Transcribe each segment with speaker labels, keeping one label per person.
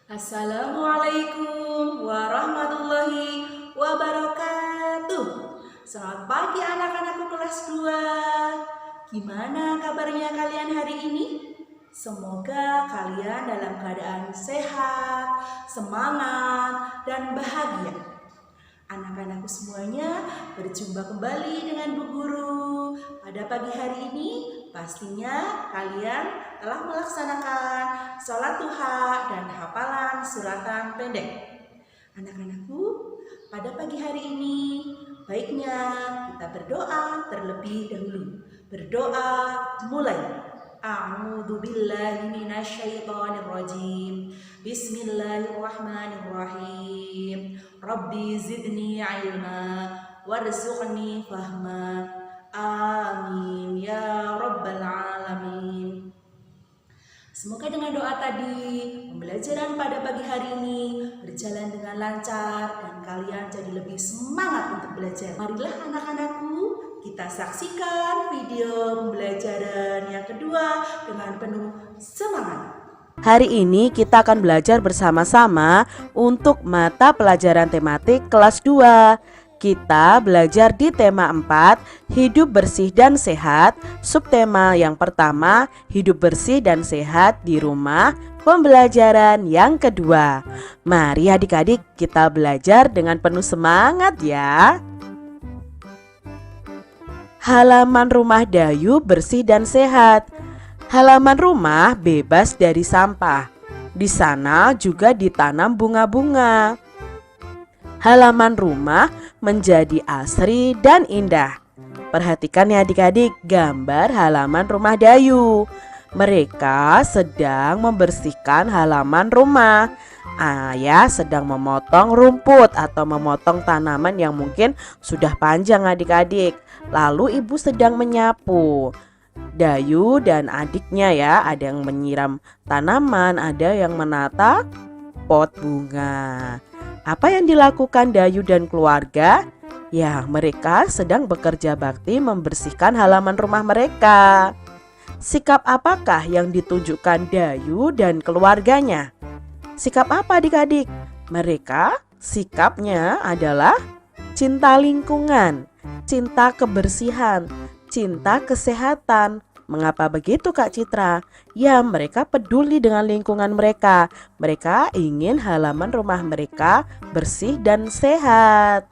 Speaker 1: Assalamualaikum warahmatullahi wabarakatuh. Selamat pagi anak-anakku kelas 2. Gimana kabarnya kalian hari ini? Semoga kalian dalam keadaan sehat, semangat, dan bahagia. Anak-anakku semuanya, berjumpa kembali dengan Bu Guru. Pada pagi hari ini, pastinya kalian telah melaksanakan sholat duha dan hafalan suratan pendek. Anak-anakku, pada pagi hari ini, baiknya kita berdoa terlebih dahulu. Berdoa mulai. A'udzu billahi minasyaitonir rajim. Bismillahirrahmanirrahim. Rabbi zidni ilma warzuqni fahma. Amin ya rabbal alamin. Semoga dengan doa tadi, pembelajaran pada pagi hari ini berjalan dengan lancar dan kalian jadi lebih semangat untuk belajar. Marilah anak-anakku, kita saksikan video pembelajaran yang kedua dengan penuh semangat.
Speaker 2: Hari ini kita akan belajar bersama-sama untuk mata pelajaran tematik kelas 2. Kita belajar di tema 4, hidup bersih dan sehat. Subtema yang pertama, hidup bersih dan sehat di rumah. Pembelajaran yang kedua. Mari adik-adik kita belajar dengan penuh semangat ya. Halaman rumah Dayu bersih dan sehat. Halaman rumah bebas dari sampah. Di sana juga ditanam bunga-bunga. Halaman rumah menjadi asri dan indah. Perhatikan ya adik-adik gambar halaman rumah Dayu. Mereka sedang membersihkan halaman rumah. Ayah sedang memotong rumput atau memotong tanaman yang mungkin sudah panjang adik-adik. Lalu ibu sedang menyapu. Dayu dan adiknya ya, ada yang menyiram tanaman, ada yang menata pot bunga. Apa yang dilakukan Dayu dan keluarga? Ya, mereka sedang bekerja bakti membersihkan halaman rumah mereka. Sikap apakah yang ditunjukkan Dayu dan keluarganya? Sikap apa adik-adik? Mereka sikapnya adalah cinta lingkungan, cinta kebersihan, cinta kesehatan. Mengapa begitu Kak Citra? Ya, mereka peduli dengan lingkungan mereka. Mereka ingin halaman rumah mereka bersih dan sehat.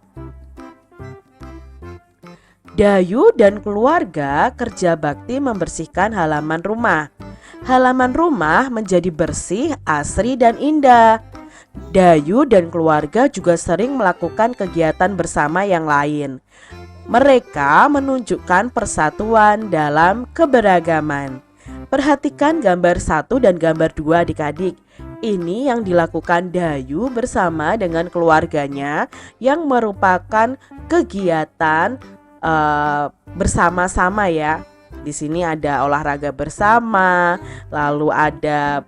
Speaker 2: Dayu dan keluarga kerja bakti membersihkan halaman rumah. Halaman rumah menjadi bersih, asri dan indah. Dayu dan keluarga juga sering melakukan kegiatan bersama yang lain. Mereka menunjukkan persatuan dalam keberagaman. Perhatikan gambar 1 dan gambar 2 adik-adik. Ini yang dilakukan Dayu bersama dengan keluarganya yang merupakan kegiatan bersama-sama ya. Di sini ada olahraga bersama, lalu ada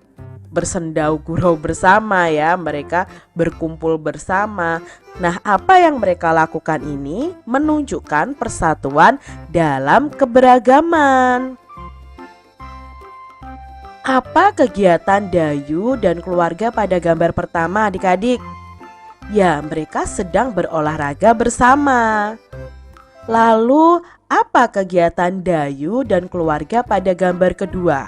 Speaker 2: bersendau gurau bersama ya, mereka berkumpul bersama. Nah, apa yang mereka lakukan ini menunjukkan persatuan dalam keberagaman. Apa kegiatan Dayu dan keluarga pada gambar pertama adik-adik? Ya, mereka sedang berolahraga bersama. Lalu, apa kegiatan Dayu dan keluarga pada gambar kedua?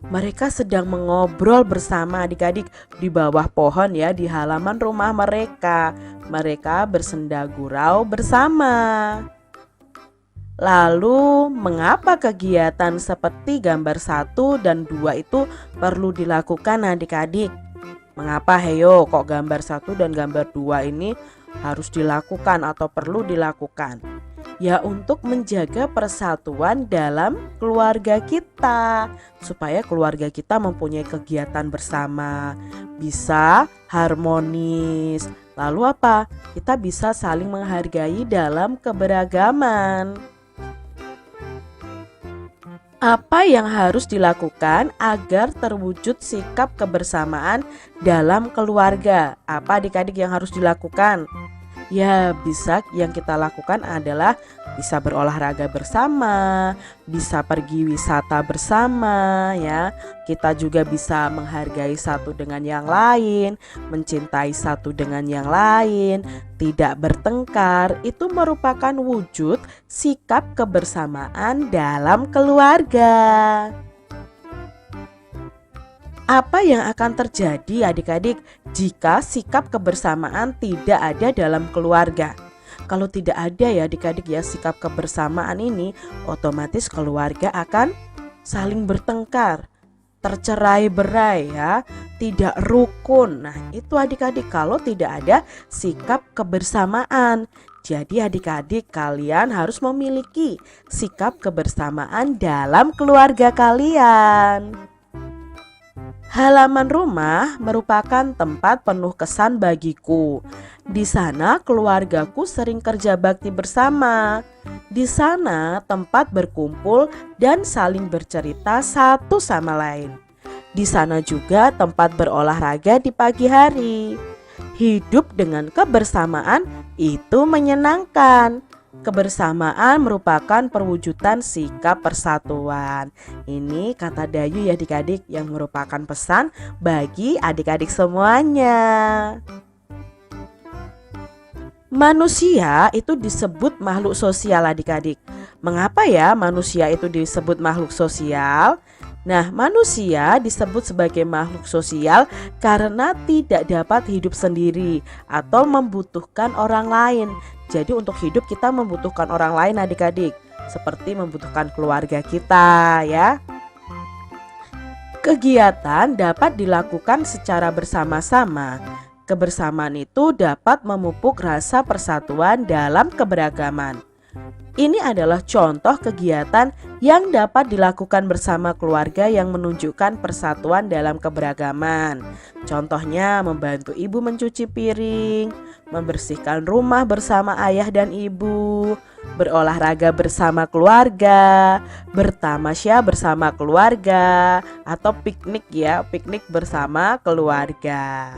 Speaker 2: Mereka sedang mengobrol bersama adik-adik di bawah pohon ya, di halaman rumah mereka. Mereka bersenda gurau bersama. Lalu mengapa kegiatan seperti gambar 1 dan 2 itu perlu dilakukan adik-adik? Mengapa heyo kok gambar 1 dan gambar 2 ini harus dilakukan atau perlu dilakukan? Ya, untuk menjaga persatuan dalam keluarga kita, supaya keluarga kita mempunyai kegiatan bersama, bisa harmonis. Lalu apa? Kita bisa saling menghargai dalam keberagaman. Apa yang harus dilakukan agar terwujud sikap kebersamaan dalam keluarga? Apa adik-adik yang harus dilakukan? Ya, bisa yang kita lakukan adalah bisa berolahraga bersama, bisa pergi wisata bersama ya. Kita juga bisa menghargai satu dengan yang lain, mencintai satu dengan yang lain, tidak bertengkar. Itu merupakan wujud sikap kebersamaan dalam keluarga. Apa yang akan terjadi adik-adik jika sikap kebersamaan tidak ada dalam keluarga? Kalau tidak ada ya adik-adik ya sikap kebersamaan ini, otomatis keluarga akan saling bertengkar, tercerai-berai ya, tidak rukun. Nah itu adik-adik kalau tidak ada sikap kebersamaan. Jadi adik-adik kalian harus memiliki sikap kebersamaan dalam keluarga kalian. Halaman rumah merupakan tempat penuh kesan bagiku. Di sana keluargaku sering kerja bakti bersama. Di sana tempat berkumpul dan saling bercerita satu sama lain. Di sana juga tempat berolahraga di pagi hari. Hidup dengan kebersamaan itu menyenangkan. Kebersamaan merupakan perwujudan sikap persatuan. Ini kata Dayu ya adik-adik yang merupakan pesan bagi adik-adik semuanya. Manusia itu disebut makhluk sosial adik-adik. Mengapa ya manusia itu disebut makhluk sosial? Nah, manusia disebut sebagai makhluk sosial karena tidak dapat hidup sendiri atau membutuhkan orang lain. Jadi untuk hidup kita membutuhkan orang lain adik-adik, seperti membutuhkan keluarga kita ya. Kegiatan dapat dilakukan secara bersama-sama. Kebersamaan itu dapat memupuk rasa persatuan dalam keberagaman. Ini adalah contoh kegiatan yang dapat dilakukan bersama keluarga yang menunjukkan persatuan dalam keberagaman. Contohnya membantu ibu mencuci piring, membersihkan rumah bersama ayah dan ibu, berolahraga bersama keluarga, bertamasya bersama keluarga, atau piknik ya, piknik bersama keluarga.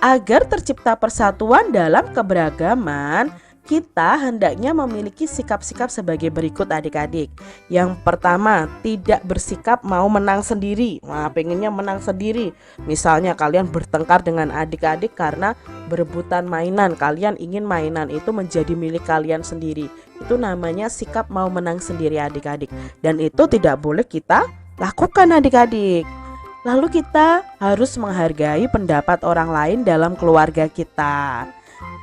Speaker 2: Agar tercipta persatuan dalam keberagaman, kita hendaknya memiliki sikap-sikap sebagai berikut adik-adik. Yang pertama, tidak bersikap mau menang sendiri. Nah, pengennya menang sendiri. Misalnya kalian bertengkar dengan adik-adik karena berebutan mainan. Kalian ingin mainan itu menjadi milik kalian sendiri. Itu namanya sikap mau menang sendiri adik-adik. Dan itu tidak boleh kita lakukan adik-adik. Lalu kita harus menghargai pendapat orang lain dalam keluarga kita.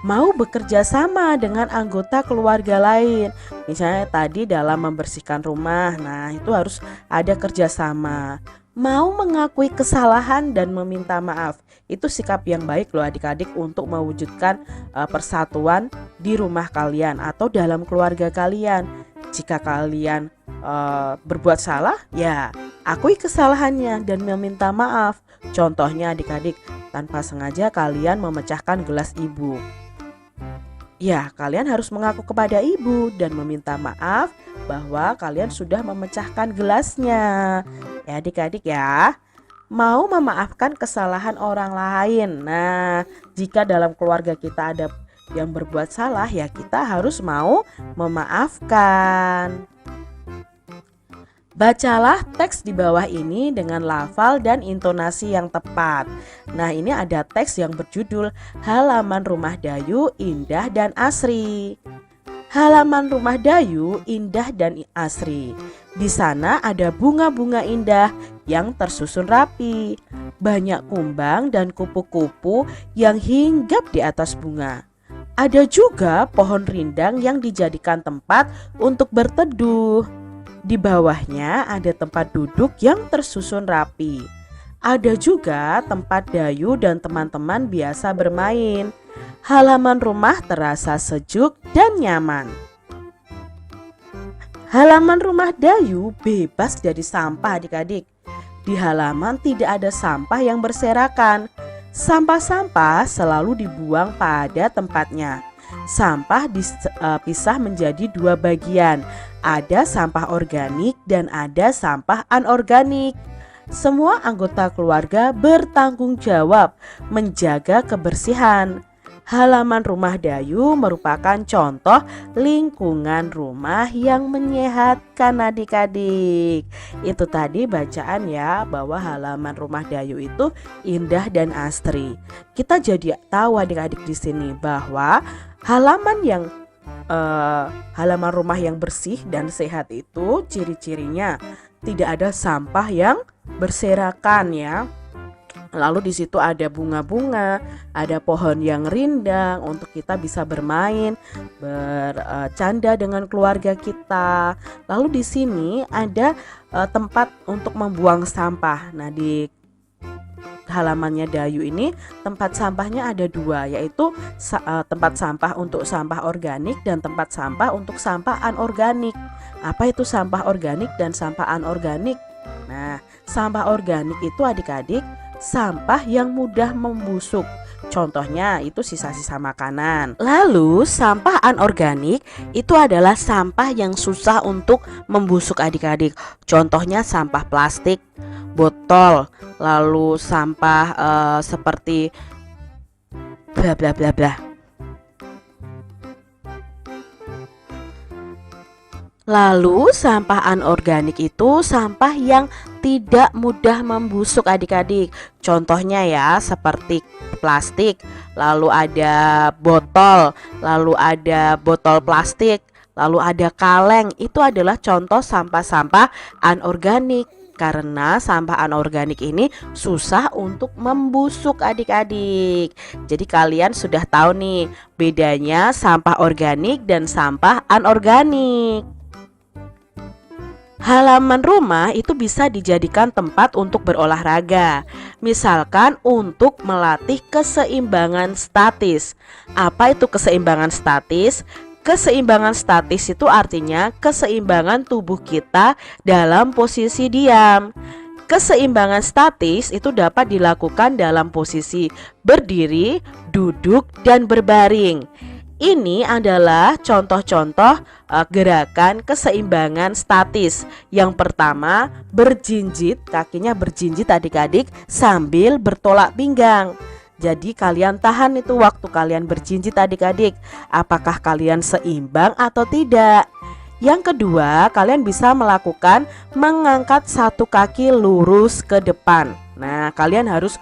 Speaker 2: Mau bekerja sama dengan anggota keluarga lain. Misalnya tadi dalam membersihkan rumah. Nah itu harus ada kerjasama. Mau mengakui kesalahan dan meminta maaf. Itu sikap yang baik loh adik-adik untuk mewujudkan persatuan di rumah kalian atau dalam keluarga kalian. Jika kalian berbuat salah, ya akui kesalahannya dan meminta maaf. Contohnya adik-adik, tanpa sengaja kalian memecahkan gelas ibu. Ya, kalian harus mengaku kepada ibu dan meminta maaf bahwa kalian sudah memecahkan gelasnya. Ya adik-adik ya, mau memaafkan kesalahan orang lain. Nah, jika dalam keluarga kita ada yang berbuat salah, ya kita harus mau memaafkan. Bacalah teks di bawah ini dengan lafal dan intonasi yang tepat. Nah ini ada teks yang berjudul Halaman Rumah Dayu Indah dan Asri. Halaman rumah Dayu indah dan asri. Di sana ada bunga-bunga indah yang tersusun rapi. Banyak kumbang dan kupu-kupu yang hinggap di atas bunga. Ada juga pohon rindang yang dijadikan tempat untuk berteduh. Di bawahnya ada tempat duduk yang tersusun rapi. Ada juga tempat Dayu dan teman-teman biasa bermain. Halaman rumah terasa sejuk dan nyaman. Halaman rumah Dayu bebas dari sampah adik-adik. Di halaman tidak ada sampah yang berserakan. Sampah-sampah selalu dibuang pada tempatnya. Sampah dipisah menjadi dua bagian. ada sampah organik dan ada sampah anorganik. Semua anggota keluarga bertanggung jawab menjaga kebersihan. Halaman rumah Dayu merupakan contoh lingkungan rumah yang menyehatkan adik-adik. Itu tadi bacaan ya, bahwa halaman rumah Dayu itu indah dan asri. Kita jadi tahu adik-adik di sini bahwa halaman rumah yang bersih dan sehat itu ciri-cirinya tidak ada sampah yang berserakan ya. Lalu di situ ada bunga-bunga, ada pohon yang rindang untuk kita bisa bermain, bercanda dengan keluarga kita. Lalu di sini ada tempat untuk membuang sampah. Nah, di halamannya Dayu ini tempat sampahnya ada dua, yaitu tempat sampah untuk sampah organik dan tempat sampah untuk sampah anorganik. Apa itu sampah organik dan sampah anorganik? Nah, sampah organik itu adik-adik sampah yang mudah membusuk. Contohnya itu sisa-sisa makanan. Lalu sampah anorganik itu adalah sampah yang susah untuk membusuk adik-adik. Contohnya sampah plastik, botol, lalu sampah seperti bla bla bla bla. Lalu sampah anorganik itu sampah yang tidak mudah membusuk adik-adik. Contohnya ya seperti plastik, lalu ada botol, lalu ada botol plastik, lalu ada kaleng. Itu adalah contoh sampah-sampah anorganik. Karena sampah anorganik ini susah untuk membusuk adik-adik. Jadi kalian sudah tahu nih bedanya sampah organik dan sampah anorganik. Halaman rumah itu bisa dijadikan tempat untuk berolahraga. Misalkan untuk melatih keseimbangan statis. Apa itu keseimbangan statis? Keseimbangan statis itu artinya keseimbangan tubuh kita dalam posisi diam. Keseimbangan statis itu dapat dilakukan dalam posisi berdiri, duduk, dan berbaring. Ini adalah contoh-contoh gerakan keseimbangan statis. Yang pertama, berjinjit, kakinya berjinjit adik-adik sambil bertolak pinggang. Jadi kalian tahan itu waktu kalian berjinjit adik-adik. Apakah kalian seimbang atau tidak? Yang kedua, kalian bisa melakukan mengangkat satu kaki lurus ke depan. Nah, kalian harus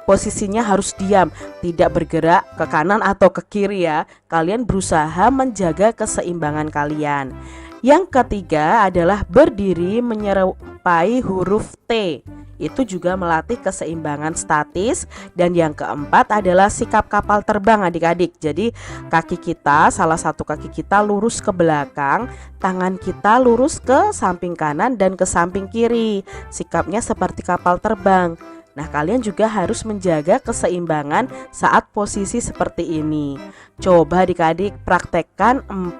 Speaker 2: posisinya harus diam, tidak bergerak ke kanan atau ke kiri ya. Kalian berusaha menjaga keseimbangan kalian. Yang ketiga adalah berdiri menyerupai huruf T. Itu juga melatih keseimbangan statis. Dan yang keempat adalah sikap kapal terbang adik-adik. Jadi kaki kita, salah satu kaki kita lurus ke belakang, tangan kita lurus ke samping kanan dan ke samping kiri. Sikapnya seperti kapal terbang. Nah, kalian juga harus menjaga keseimbangan saat posisi seperti ini. Coba adik-adik praktekkan 4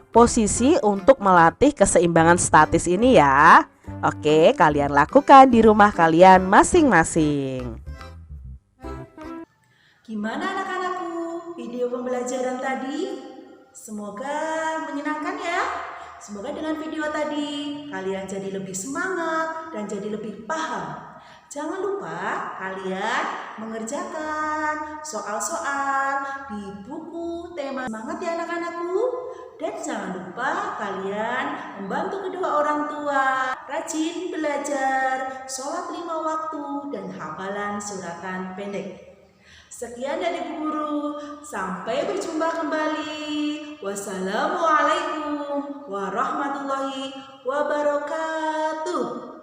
Speaker 2: posisi untuk melatih keseimbangan statis ini ya. Oke, kalian lakukan di rumah kalian masing-masing.
Speaker 1: Gimana anak-anakku video pembelajaran tadi? Semoga menyenangkan ya. Semoga dengan video tadi kalian jadi lebih semangat dan jadi lebih paham. Jangan lupa kalian mengerjakan soal-soal di buku tema semangat ya anak-anakku. Dan jangan lupa kalian membantu kedua orang tua, rajin belajar, sholat 5 waktu, dan hafalan suratan pendek. Sekian dari Bu Guru, sampai berjumpa kembali. Wassalamualaikum warahmatullahi wabarakatuh.